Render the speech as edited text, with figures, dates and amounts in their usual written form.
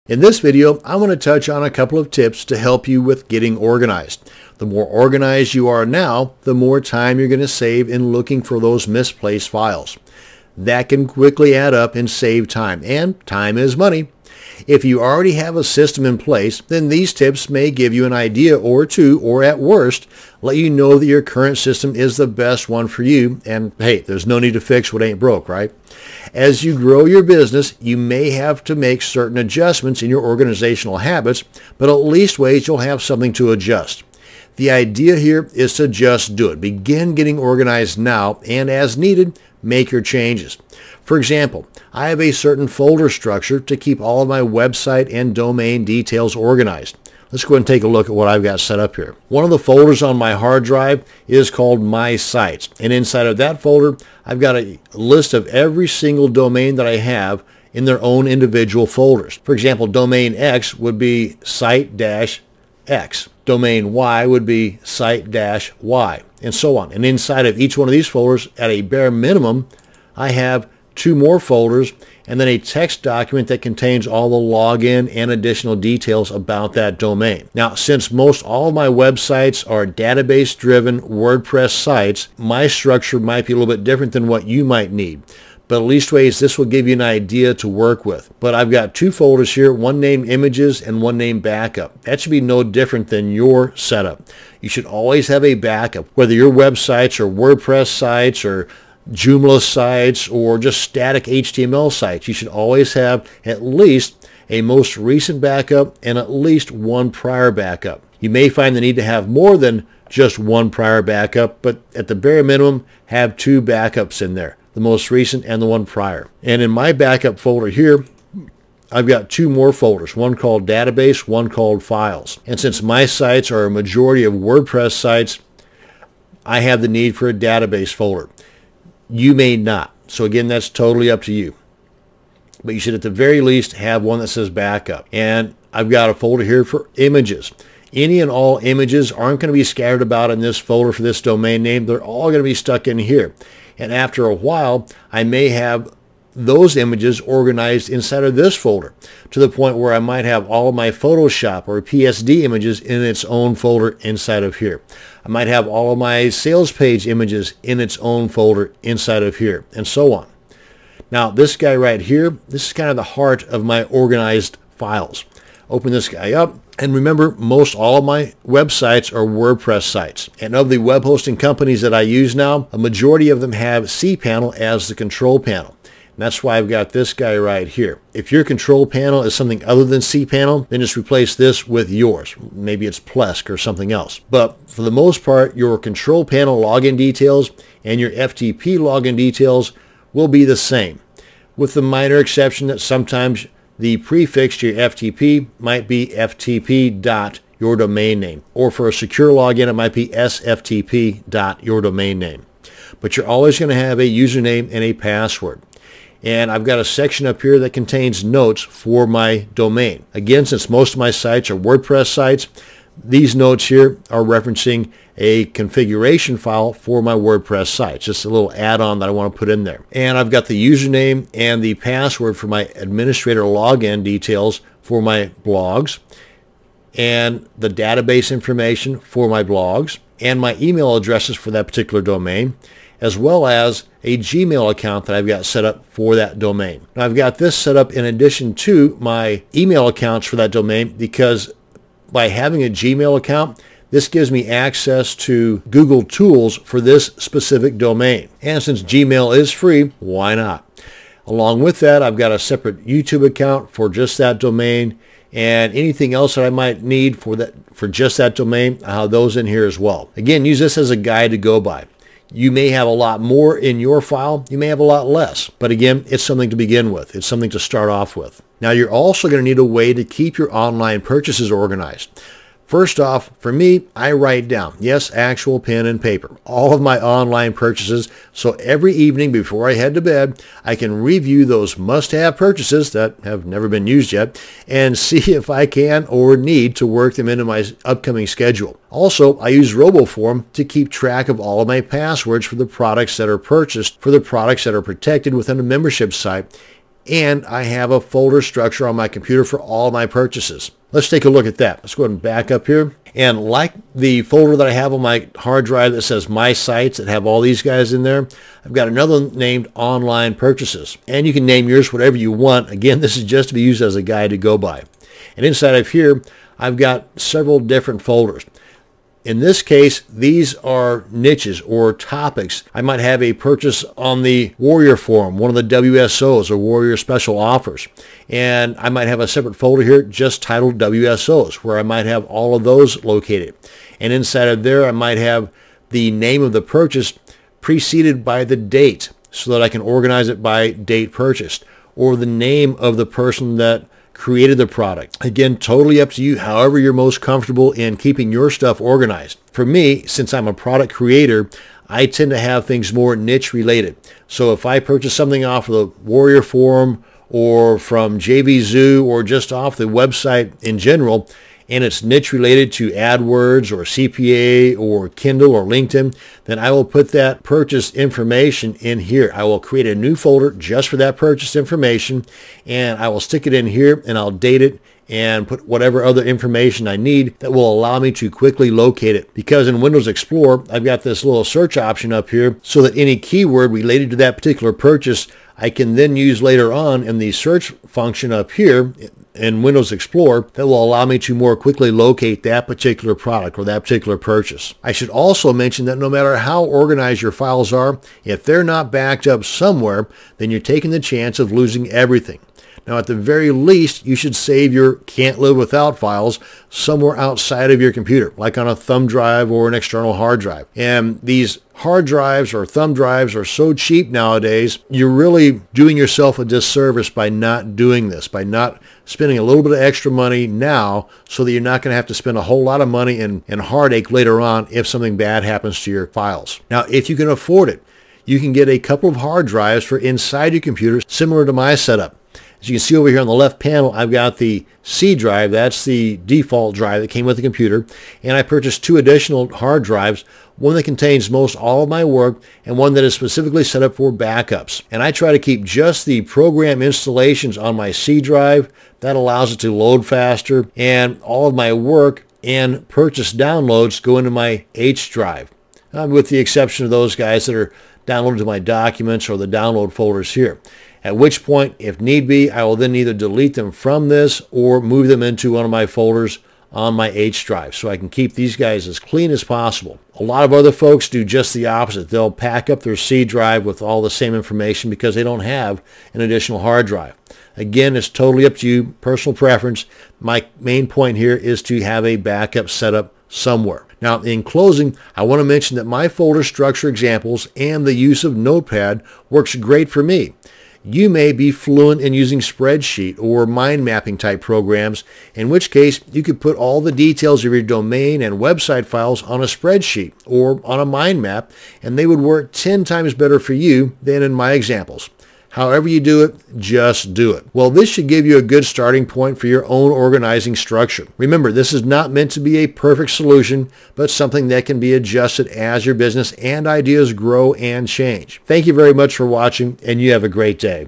In this video, I want to touch on a couple of tips to help you with getting organized. The more organized you are now, the more time you're going to save in looking for those misplaced files. That can quickly add up and save time, and time is money. If you already have a system in place, then these tips may give you an idea or two, or at worst, let you know that your current system is the best one for you, and hey, there's no need to fix what ain't broke, right? As you grow your business, you may have to make certain adjustments in your organizational habits, but at least ways you'll have something to adjust. The idea here is to just do it. Begin getting organized now, and as needed, make your changes. For example, I have a certain folder structure to keep all of my website and domain details organized. Let's go ahead and take a look at what I've got set up here. One of the folders on my hard drive is called My Sites, and inside of that folder, I've got a list of every single domain that I have in their own individual folders. For example, domain X would be site-X. Domain Y would be site-Y, and so on. And inside of each one of these folders, at a bare minimum, I have two more folders and then a text document that contains all the login and additional details about that domain. Now, since most all of my websites are database-driven WordPress sites, my structure might be a little bit different than what you might need. But at least ways this will give you an idea to work with. But I've got two folders here, one named Images and one named Backup. That should be no different than your setup. You should always have a backup, whether your websites are WordPress sites or Joomla sites or just static HTML sites. You should always have at least a most recent backup and at least one prior backup. You may find the need to have more than just one prior backup, but at the bare minimum, have two backups in there, the most recent and the one prior. And in my backup folder here, I've got two more folders, one called Database, one called Files. And since my sites are a majority of WordPress sites, I have the need for a database folder. You may not. So again, that's totally up to you. But you should at the very least have one that says backup. And I've got a folder here for images. Any and all images aren't going to be scattered about in this folder for this domain name. They're all going to be stuck in here. And after a while, I may have those images organized inside of this folder to the point where I might have all of my Photoshop or PSD images in its own folder inside of here. I might have all of my sales page images in its own folder inside of here, and so on. Now, this guy right here, this is kind of the heart of my organized files. Open this guy up, and remember, most all of my websites are WordPress sites. And of the web hosting companies that I use now, a majority of them have cPanel as the control panel. And that's why I've got this guy right here. If your control panel is something other than cPanel, then just replace this with yours. Maybe it's Plesk or something else. But for the most part, your control panel login details and your FTP login details will be the same, with the minor exception that sometimes the prefix to your FTP might be FTP dot your domain name. Or for a secure login, it might be SFTP dot your domain name. But you're always going to have a username and a password. And I've got a section up here that contains notes for my domain. Again, since most of my sites are WordPress sites, these notes here are referencing a configuration file for my WordPress site. Just a little add-on that I want to put in there. And I've got the username and the password for my administrator login details for my blogs, and the database information for my blogs, and my email addresses for that particular domain, as well as a Gmail account that I've got set up for that domain. Now, I've got this set up in addition to my email accounts for that domain because by having a Gmail account, this gives me access to Google Tools for this specific domain. And since Gmail is free, why not? Along with that, I've got a separate YouTube account for just that domain, and anything else that I might need for just that domain, I have those in here as well. Again, use this as a guide to go by. You may have a lot more in your file. You may have a lot less. But again, it's something to begin with. It's something to start off with. Now, you're also going to need a way to keep your online purchases organized. First off, for me, I write down, yes, actual pen and paper, all of my online purchases. So every evening before I head to bed, I can review those must-have purchases that have never been used yet and see if I can or need to work them into my upcoming schedule. Also, I use RoboForm to keep track of all of my passwords for the products that are purchased, for the products that are protected within a membership site, and I have a folder structure on my computer for all my purchases. Let's take a look at that. Let's go ahead and back up here. And like the folder that I have on my hard drive that says My Sites that have all these guys in there, I've got another one named Online Purchases. And you can name yours whatever you want. Again, this is just to be used as a guide to go by. And inside of here, I've got several different folders. In this case, these are niches or topics. I might have a purchase on the Warrior Forum, one of the WSOs or Warrior Special Offers. And I might have a separate folder here just titled WSOs, where I might have all of those located. And inside of there, I might have the name of the purchase preceded by the date so that I can organize it by date purchased, or the name of the person that created the product. Again, totally up to you, however you're most comfortable in keeping your stuff organized. For me, since I'm a product creator, I tend to have things more niche related. So if I purchase something off of the Warrior Forum or from JVZoo or just off the website in general, and it's niche related to AdWords or CPA or Kindle or LinkedIn, then I will put that purchase information in here. I will create a new folder just for that purchase information, and I will stick it in here, and I'll date it and put whatever other information I need that will allow me to quickly locate it. Because in Windows Explorer, I've got this little search option up here so that any keyword related to that particular purchase I can then use later on in the search function up here in Windows Explorer that will allow me to more quickly locate that particular product or that particular purchase. I should also mention that no matter how organized your files are, if they're not backed up somewhere, then you're taking the chance of losing everything. Now, at the very least, you should save your can't live without files somewhere outside of your computer, like on a thumb drive or an external hard drive. And these hard drives or thumb drives are so cheap nowadays, you're really doing yourself a disservice by not doing this, by not spending a little bit of extra money now so that you're not going to have to spend a whole lot of money and heartache later on if something bad happens to your files. Now, if you can afford it, you can get a couple of hard drives for inside your computer, similar to my setup. As you can see over here on the left panel, I've got the C drive. That's the default drive that came with the computer. And I purchased 2 additional hard drives, one that contains most all of my work and one that is specifically set up for backups. And I try to keep just the program installations on my C drive. That allows it to load faster. And all of my work and purchase downloads go into my H drive, with the exception of those guys that are downloaded to my documents or the download folders here. At which point, if need be, I will then either delete them from this or move them into one of my folders on my H drive so I can keep these guys as clean as possible. A lot of other folks do just the opposite. They'll pack up their C drive with all the same information because they don't have an additional hard drive. Again, it's totally up to you, personal preference. My main point here is to have a backup set up somewhere. Now, in closing, I want to mention that my folder structure examples and the use of Notepad works great for me. You may be fluent in using spreadsheet or mind mapping type programs, in which case you could put all the details of your domain and website files on a spreadsheet or on a mind map, and they would work 10 times better for you than in my examples. However you do it, just do it. Well, this should give you a good starting point for your own organizing structure. Remember, this is not meant to be a perfect solution, but something that can be adjusted as your business and ideas grow and change. Thank you very much for watching, and you have a great day.